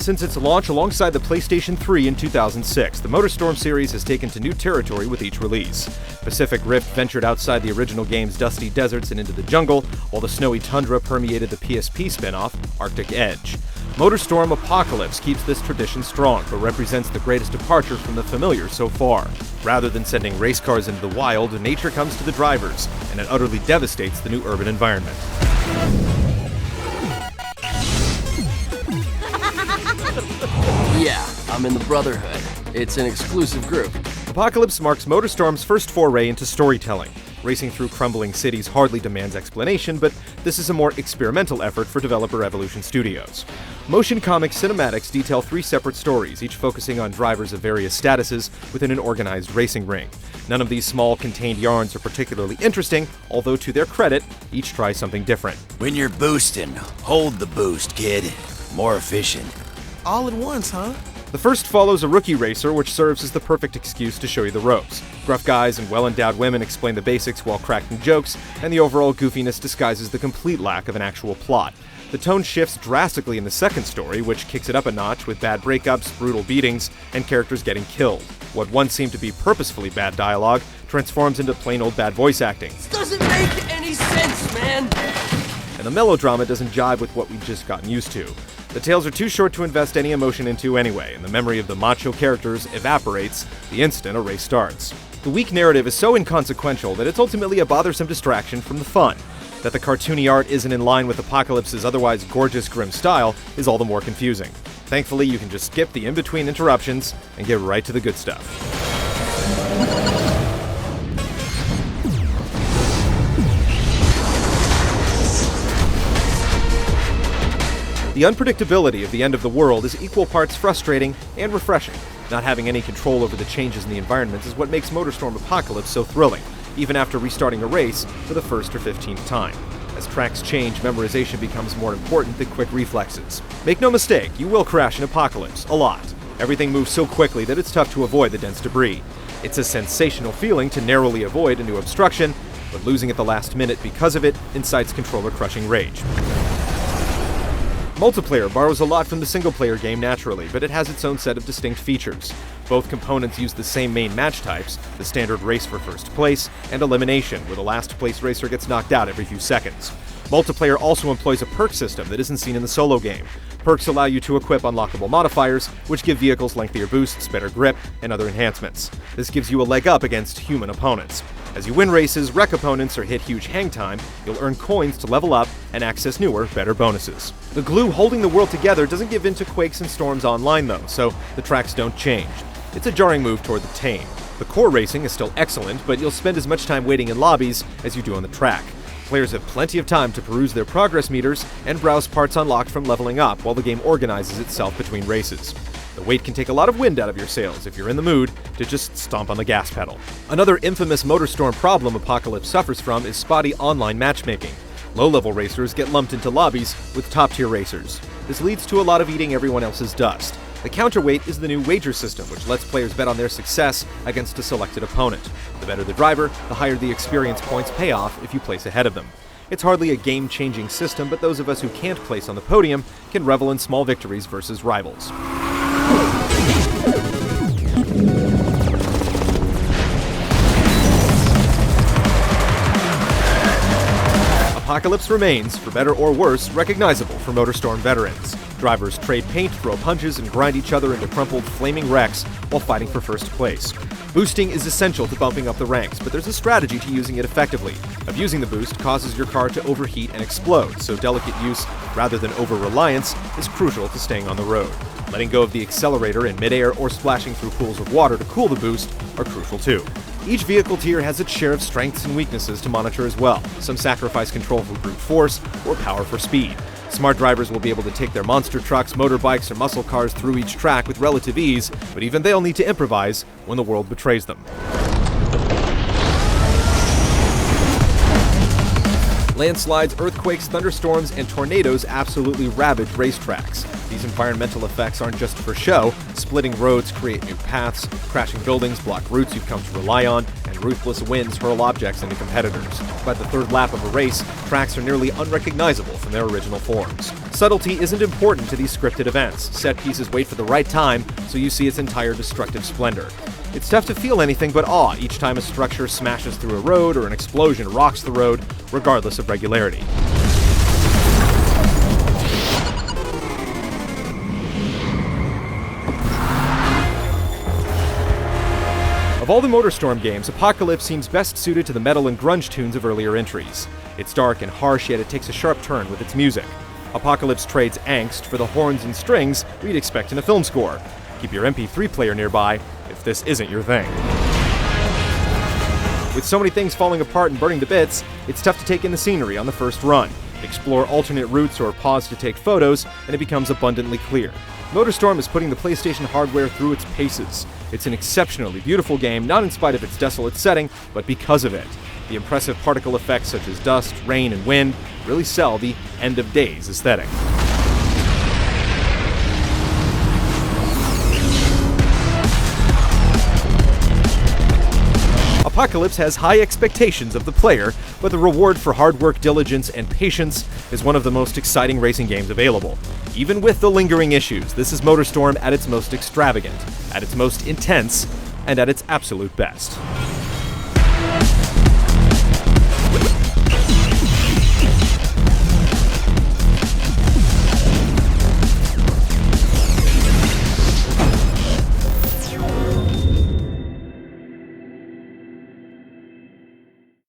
Since its launch alongside the PlayStation 3 in 2006, the MotorStorm series has taken to new territory with each release. Pacific Rift ventured outside the original game's dusty deserts and into the jungle, while the snowy tundra permeated the PSP spin-off, Arctic Edge. MotorStorm Apocalypse keeps this tradition strong, but represents the greatest departure from the familiar so far. Rather than sending race cars into the wild, nature comes to the drivers, and it utterly devastates the new urban environment. Yeah, I'm in the Brotherhood. It's an exclusive group. Apocalypse marks MotorStorm's first foray into storytelling. Racing through crumbling cities hardly demands explanation, but this is a more experimental effort for developer Evolution Studios. Motion comic cinematics detail 3 separate stories, each focusing on drivers of various statuses within an organized racing ring. None of these small, contained yarns are particularly interesting, although to their credit, each tries something different. When you're boosting, hold the boost, kid. More efficient. All at once, huh? The first follows a rookie racer, which serves as the perfect excuse to show you the ropes. Gruff guys and well-endowed women explain the basics while cracking jokes, and the overall goofiness disguises the complete lack of an actual plot. The tone shifts drastically in the second story, which kicks it up a notch with bad breakups, brutal beatings, and characters getting killed. What once seemed to be purposefully bad dialogue transforms into plain old bad voice acting. This doesn't make any sense, man! And the melodrama doesn't jive with what we've just gotten used to. The tales are too short to invest any emotion into anyway, and the memory of the macho characters evaporates the instant a race starts. The weak narrative is so inconsequential that it's ultimately a bothersome distraction from the fun. That the cartoony art isn't in line with Apocalypse's otherwise gorgeous, grim style is all the more confusing. Thankfully, you can just skip the in-between interruptions and get right to the good stuff. The unpredictability of the end of the world is equal parts frustrating and refreshing. Not having any control over the changes in the environment is what makes MotorStorm Apocalypse so thrilling, even after restarting a race for the first or 15th time. As tracks change, memorization becomes more important than quick reflexes. Make no mistake, you will crash in Apocalypse, a lot. Everything moves so quickly that it's tough to avoid the dense debris. It's a sensational feeling to narrowly avoid a new obstruction, but losing at the last minute because of it incites controller-crushing rage. Multiplayer borrows a lot from the single-player game naturally, but it has its own set of distinct features. Both components use the same main match types, the standard race for first place, and elimination, where the last-place racer gets knocked out every few seconds. Multiplayer also employs a perk system that isn't seen in the solo game. Perks allow you to equip unlockable modifiers, which give vehicles lengthier boosts, better grip, and other enhancements. This gives you a leg up against human opponents. As you win races, wreck opponents, or hit huge hang time, you'll earn coins to level up and access newer, better bonuses. The glue holding the world together doesn't give in to quakes and storms online though, so the tracks don't change. It's a jarring move toward the tame. The core racing is still excellent, but you'll spend as much time waiting in lobbies as you do on the track. Players have plenty of time to peruse their progress meters and browse parts unlocked from leveling up while the game organizes itself between races. The wait can take a lot of wind out of your sails if you're in the mood to just stomp on the gas pedal. Another infamous MotorStorm problem Apocalypse suffers from is spotty online matchmaking. Low-level racers get lumped into lobbies with top-tier racers. This leads to a lot of eating everyone else's dust. The counterweight is the new wager system, which lets players bet on their success against a selected opponent. The better the driver, the higher the experience points pay off if you place ahead of them. It's hardly a game-changing system, but those of us who can't place on the podium can revel in small victories versus rivals. Apocalypse remains, for better or worse, recognizable for MotorStorm veterans. Drivers trade paint, throw punches, and grind each other into crumpled, flaming wrecks while fighting for first place. Boosting is essential to bumping up the ranks, but there's a strategy to using it effectively. Abusing the boost causes your car to overheat and explode, so delicate use, rather than over-reliance, is crucial to staying on the road. Letting go of the accelerator in midair or splashing through pools of water to cool the boost are crucial too. Each vehicle tier has its share of strengths and weaknesses to monitor as well. Some sacrifice control for brute force or power for speed. Smart drivers will be able to take their monster trucks, motorbikes, or muscle cars through each track with relative ease, but even they'll need to improvise when the world betrays them. Landslides, earthquakes, thunderstorms, and tornadoes absolutely ravage racetracks. These environmental effects aren't just for show. Splitting roads create new paths, crashing buildings block routes you've come to rely on, and ruthless winds hurl objects into competitors. By the third lap of a race, tracks are nearly unrecognizable from their original forms. Subtlety isn't important to these scripted events. Set pieces wait for the right time, so you see its entire destructive splendor. It's tough to feel anything but awe each time a structure smashes through a road or an explosion rocks the road, regardless of regularity. Of all the MotorStorm games, Apocalypse seems best suited to the metal and grunge tunes of earlier entries. It's dark and harsh, yet it takes a sharp turn with its music. Apocalypse trades angst for the horns and strings we'd expect in a film score. Keep your MP3 player nearby if this isn't your thing. With so many things falling apart and burning to bits, it's tough to take in the scenery on the first run. Explore alternate routes or pause to take photos, and it becomes abundantly clear. MotorStorm is putting the PlayStation hardware through its paces. It's an exceptionally beautiful game, not in spite of its desolate setting, but because of it. The impressive particle effects such as dust, rain, and wind really sell the end of days aesthetic. Apocalypse has high expectations of the player, but the reward for hard work, diligence, and patience is one of the most exciting racing games available. Even with the lingering issues, this is MotorStorm at its most extravagant, at its most intense, and at its absolute best.